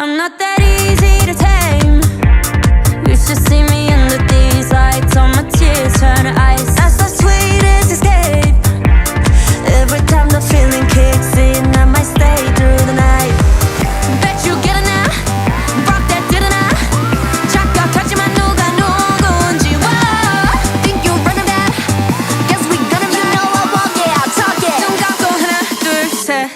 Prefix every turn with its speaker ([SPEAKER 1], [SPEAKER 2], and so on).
[SPEAKER 1] I'm not that easy to tame. You should see me under these lights. All my tears turn to ice. That's the sweetest escape. Every time the feeling kicks in, I might stay through the night. Bet you get it now. Rock that didn't I? 착각하지만 누가 누군지. Whoa. Think you're running that? Guess we gonna be. You know I walk it, I'll talk it. 눈 감고 하나 둘 셋.